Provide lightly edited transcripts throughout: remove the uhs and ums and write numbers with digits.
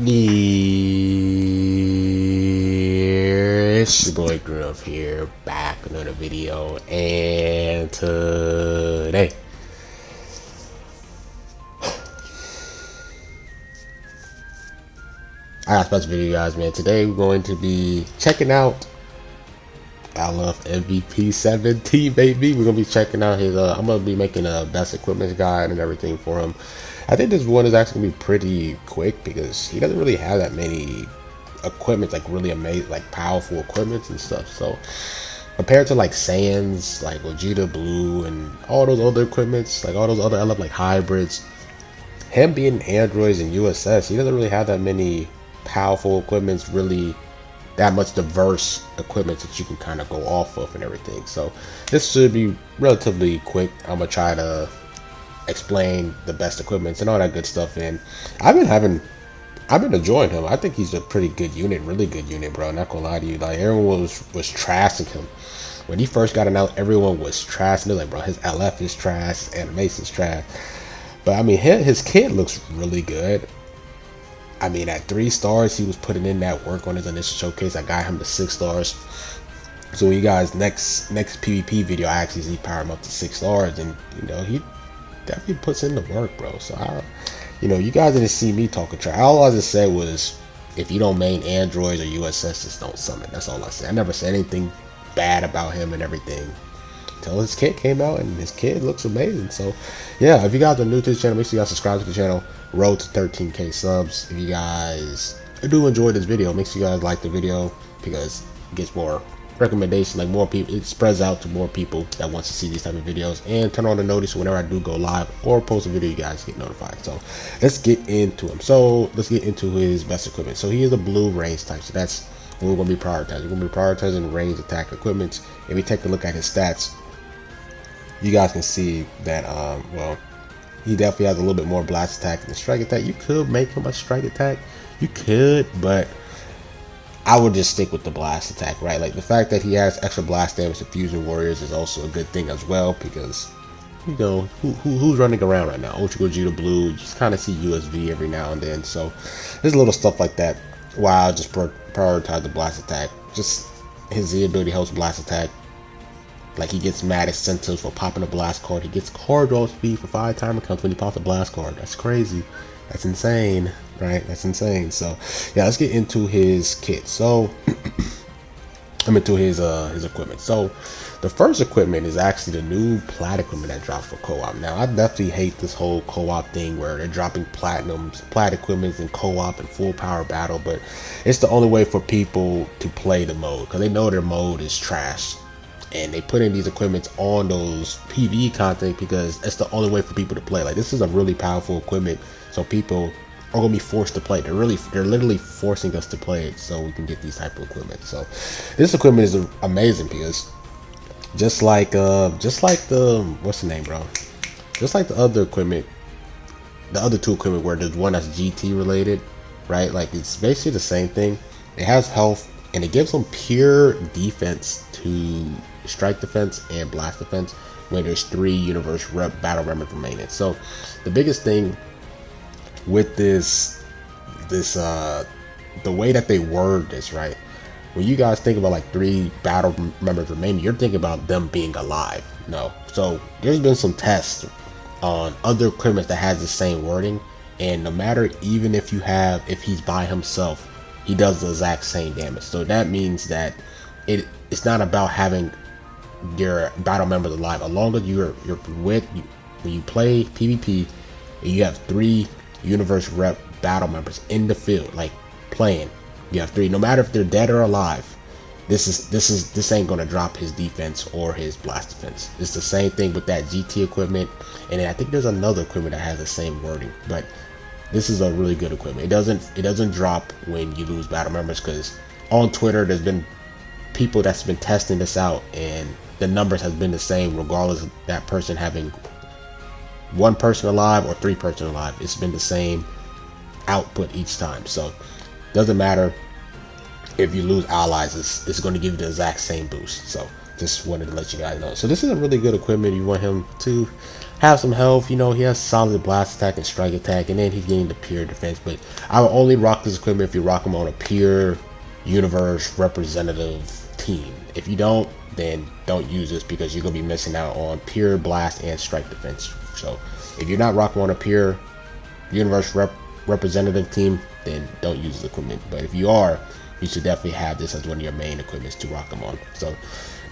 It's your boy Groove here, back with another video, and today I got a special video, guys, man. Today we're going to be checking out I love MVP 17, baby. We're gonna be checking out his I'm gonna be making a best equipment guide and everything for him. I think this one is actually gonna be pretty quick because he doesn't really have that many equipment, like really amazing, like powerful equipments and stuff. So compared to like Sans, like Vegeta Blue and all those other equipments, like all those other like hybrids, him being androids and USS, he doesn't really have that many powerful equipments, really that much diverse equipment that you can kind of go off of and everything. So this should be relatively quick. I'm gonna try to explain the best equipments and all that good stuff, and I've been enjoying him. I think he's a pretty good unit, really good unit, bro. Not gonna lie to you, like everyone was trashing him when he first got announced. Everyone was trashing. They're like, bro, his LF is trash, his animation's trash. But I mean, his kid looks really good. I mean, at 3 stars, he was putting in that work on his initial showcase. I got him to 6 stars. So when you guys next PvP video, I actually see power him up to 6 stars, and you know he definitely puts in the work, bro. So you guys didn't see me talking trash. All I just said was, if you don't main androids or USS, just don't summon. That's all I said. I never said anything bad about him and everything until his kid came out, and his kid looks amazing. So yeah, if you guys are new to the channel, make sure you guys subscribe to the channel. Road to 13k subs. If you guys do enjoy this video, make sure you guys like the video because it gets more recommendation, like more people, it spreads out to more people that wants to see these type of videos, and turn on the notice whenever I do go live or post a video, you guys get notified. So let's get into him. So let's get into his best equipment. So he is a blue range type, so that's what we're going to be prioritizing. We're going to be prioritizing range attack equipment. If we take a look at his stats, you guys can see that well, he definitely has a little bit more blast attack than strike attack. You could make him a strike attack, you could, but I would just stick with the blast attack, right? Like the fact that he has extra blast damage to fusion warriors is also a good thing as well, because you know who's running around right now? Ultra Gogeta Blue, you just kind of see USV every now and then. So there's little stuff like that. Wow, just prioritize the blast attack. Just his Z ability helps blast attack. Like he gets mad at Centos for popping a blast card. He gets card draw speed for 5 timer counts when he pops a blast card. That's crazy. That's insane, right? That's insane. So yeah, let's get into his kit. So I'm into his equipment. So the first equipment is actually the new plat equipment that dropped for co-op. Now I definitely hate this whole co-op thing where they're dropping plat equipments in co-op and full power battle, but it's the only way for people to play the mode because they know their mode is trash. And they put in these equipments on those PvE content because it's the only way for people to play. Like this is a really powerful equipment, so people are gonna be forced to play. They're literally forcing us to play it so we can get these type of equipment. So this equipment is amazing because just like the what's the name, bro? Just like the other equipment, the other 2 equipment where there's one that's GT related, right? Like it's basically the same thing. It has health and it gives them pure defense to strike defense and blast defense when there's 3 universe battle members remaining. So the biggest thing with this the way that they word this, right, when you guys think about like 3 battle members remaining, you're thinking about them being alive. No, so there's been some tests on other equipment that has the same wording, and no matter, even if he's by himself, he does the exact same damage. So that means that it's not about having your battle members alive. As long as you're when you play PvP and you have 3 universe rep battle members in the field, like playing, you have 3. No matter if they're dead or alive, this ain't gonna drop his defense or his blast defense. It's the same thing with that GT equipment, and then I think there's another equipment that has the same wording, but this is a really good equipment. It doesn't drop when you lose battle members, because on Twitter there's been people that's been testing this out and the numbers has been the same regardless of that person having 1 person alive or 3 person alive. It's been the same output each time. So doesn't matter if you lose allies, it's going to give you the exact same boost. So just wanted to let you guys know. So this is a really good equipment. You want him to have some health. You know, he has solid blast attack and strike attack, and then he's getting the pure defense. But I will only rock this equipment if you rock him on a pure universe representative team. If you don't, then don't use this, because you're gonna be missing out on pure blast and strike defense. So if you're not rocking on a pure universe representative team, then don't use this equipment. But if you are, you should definitely have this as one of your main equipments to rock them on. So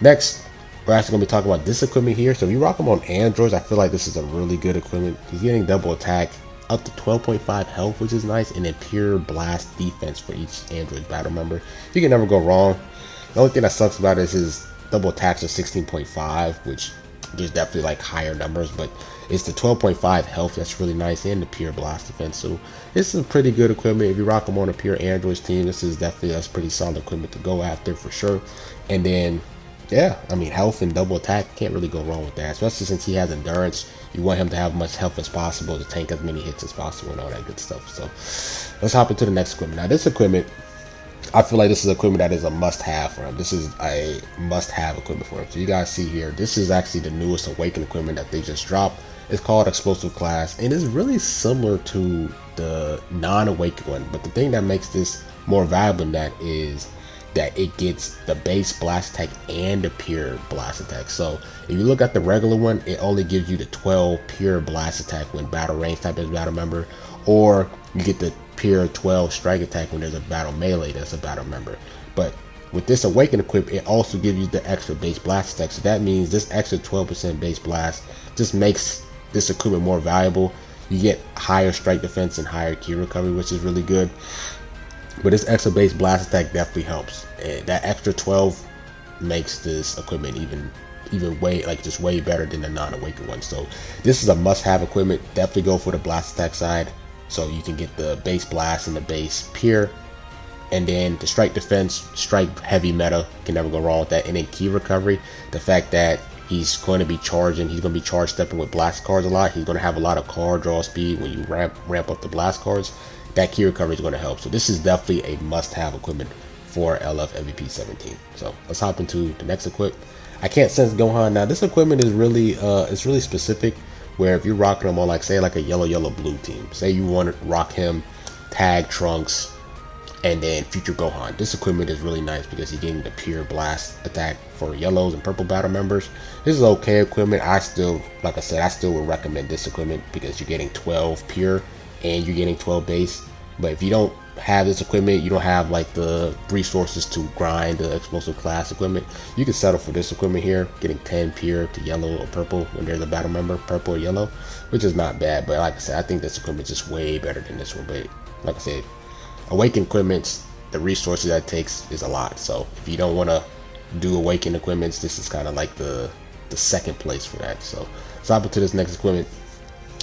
next, we're actually going to be talking about this equipment here. So if you rock them on androids, I feel like this is a really good equipment. He's getting double attack, up to 12.5 health, which is nice, and then pure blast defense for each android battle member. You can never go wrong. The only thing that sucks about it is his double attacks are 16.5, which there's definitely like higher numbers, but it's the 12.5 health that's really nice, and the pure blast defense. So this is a pretty good equipment. If you rock them on a pure androids team, this is definitely a pretty solid equipment to go after for sure. And then yeah, I mean, health and double attack, can't really go wrong with that, especially since he has endurance. You want him to have much health as possible to tank as many hits as possible and all that good stuff. So let's hop into the next equipment. Now this equipment, I feel like this is equipment that is a must-have for him. This is a must-have equipment for him. So you guys see here, this is actually the newest Awakened equipment that they just dropped. It's called Explosive Class, and it's really similar to the non-Awakened one. But the thing that makes this more valuable than that is that it gets the base blast attack and the pure blast attack. So if you look at the regular one, it only gives you the 12 pure blast attack when battle range type is battle member, or you get the pure 12 strike attack when there's a battle melee that's a battle member. But with this Awakened equip, it also gives you the extra base blast attack. So that means this extra 12% base blast just makes this equipment more valuable. You get higher strike defense and higher key recovery, which is really good. But this extra base blast attack definitely helps. And that extra 12 makes this equipment even way, like, just way better than the non-Awakened one. So this is a must-have equipment. Definitely go for the blast attack side, so you can get the base blast and the base pure, and then the strike defense, strike heavy meta, can never go wrong with that. And then key recovery, the fact that he's going to be charging, he's going to be charge stepping with blast cards a lot. He's going to have a lot of card draw speed when you ramp up the blast cards. That key recovery is going to help. So this is definitely a must-have equipment for LF MVP 17. So let's hop into the next equip. I can't sense Gohan. Now this equipment is really it's really specific, where if you're rocking them on, like, say like a yellow blue team, say you want to rock him tag Trunks and then future Gohan, this equipment is really nice because he's getting the pure blast attack for yellows and purple battle members. This is okay equipment. I still, like I said, I still would recommend this equipment because you're getting 12 pure and you're getting 12 base. But if you don't have this equipment, you don't have like the resources to grind the Explosive Class equipment, you can settle for this equipment here, getting 10 pure to yellow or purple when there's a battle member, purple or yellow, which is not bad. But like I said, I think this equipment is just way better than this one. But like I said, Awakened equipments, the resources that it takes is a lot. So if you don't want to do Awakened equipments, this is kind of like the second place for that. So let's hop into this next equipment.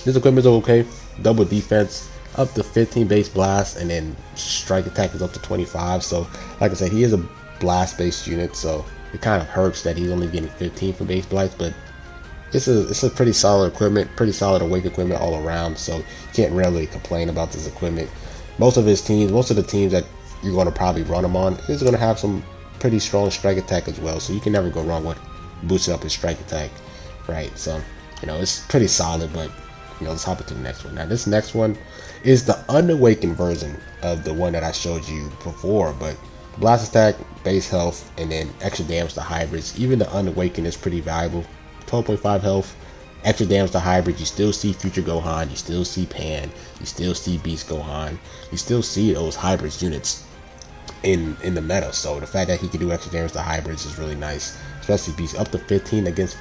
This equipment is okay. Double defense, up to 15 base blast, and then strike attack is up to 25. So like I said, he is a blast based unit, so it kind of hurts that he's only getting 15 for base blast, but it's a pretty solid equipment, pretty solid Awakened equipment all around. So you can't really complain about this equipment. Most of the teams that you're going to probably run him on is going to have some pretty strong strike attack as well. So you can never go wrong with boosting up his strike attack, right? So, you know, it's pretty solid. But, you know, let's hop into the next one. Now this next one is the unawakened version of the one that I showed you before, but blast attack, base health, and then extra damage to hybrids. Even the unawakened is pretty valuable. 12.5 health, extra damage to hybrids. You still see future Gohan, you still see Pan, you still see Beast Gohan, you still see those hybrids units in the meta. So the fact that he can do extra damage to hybrids is really nice, especially Beast up to 15 against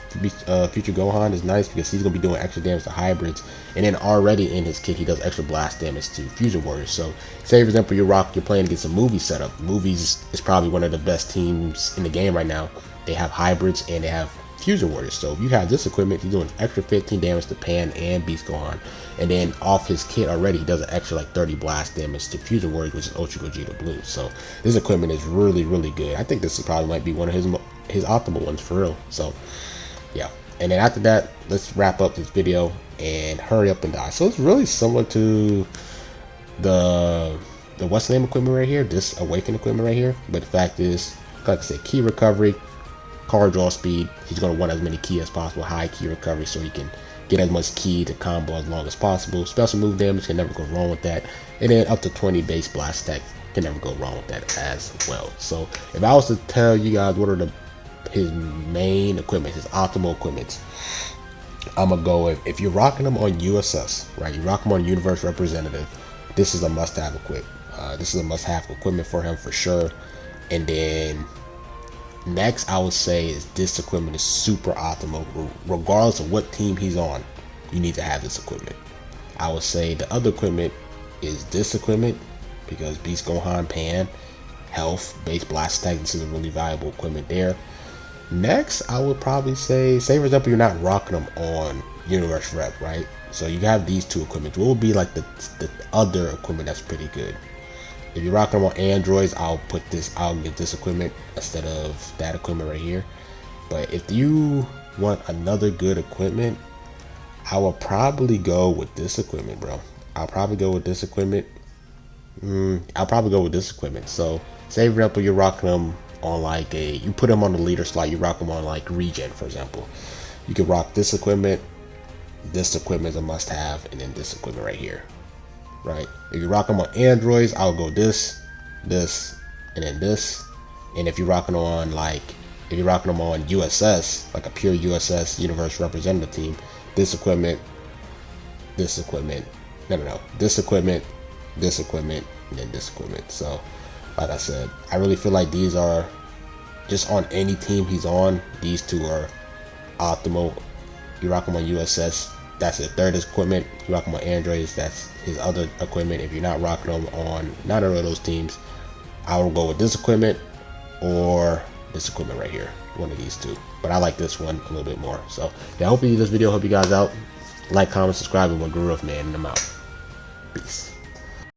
future Gohan is nice because he's gonna be doing extra damage to hybrids, and then already in his kit he does extra blast damage to fusion warriors. So say for example you're playing against a movie setup. Movies is probably one of the best teams in the game right now. They have hybrids and they have fusion warriors. So if you have this equipment, he's doing extra 15 damage to Pan and Beast Gohan, and then off his kit already he does an extra like 30 blast damage to fusion warriors, which is Ultra Gogeta Blue. So this equipment is really good. I think this probably might be one of his optimal ones for real. So yeah, and then after that, let's wrap up this video and hurry up and die. So it's really similar to the what's the name equipment right here, this Awakened equipment right here, but the fact is, like I said, key recovery, card draw speed. He's going to want as many ki as possible, high ki recovery, so he can get as much ki to combo as long as possible. Special move damage, can never go wrong with that. And then up to 20 base blast tech, can never go wrong with that as well. So if I was to tell you guys what are his main equipment, his optimal equipment, I'm gonna go with, if you're rocking them on USS, right? You rock them on Universe Representative, this is a must-have equip. This is a must-have equipment for him for sure. And then next, I would say is this equipment is super optimal. Regardless of what team he's on, you need to have this equipment. I would say the other equipment is this equipment, because Beast Gohan, Pan, health, base blast attack, this is a really valuable equipment there. Next, I would probably say for example, you're not rocking them on Universe Rep, right? So you have these two equipment. What would be like the other equipment that's pretty good? If you're rocking them on Androids, I'll get this equipment instead of that equipment right here. But if you want another good equipment, I will probably go with this equipment, bro. I'll probably go with this equipment. So say for example, you're rocking them on like you put them on the leader slot, you rock them on like Regen, for example. You can rock this equipment is a must have, and then this equipment right here, right? If you rock them on Androids, I'll go this, and then this. And if you're rocking them on USS, like a pure USS Universe Representative team, this equipment, this equipment, and then this equipment. So like I said, I really feel like these are just on any team he's on, these two are optimal. You rock him on USS, that's his third equipment. You rock him on Androids, that's his other equipment. If you're not rocking them on none of those teams, I will go with this equipment or this equipment right here, one of these two. But I like this one a little bit more. So yeah, hopefully this video helped you guys out. Like, comment, subscribe, and we'll grow up, man, and I'm out. Peace.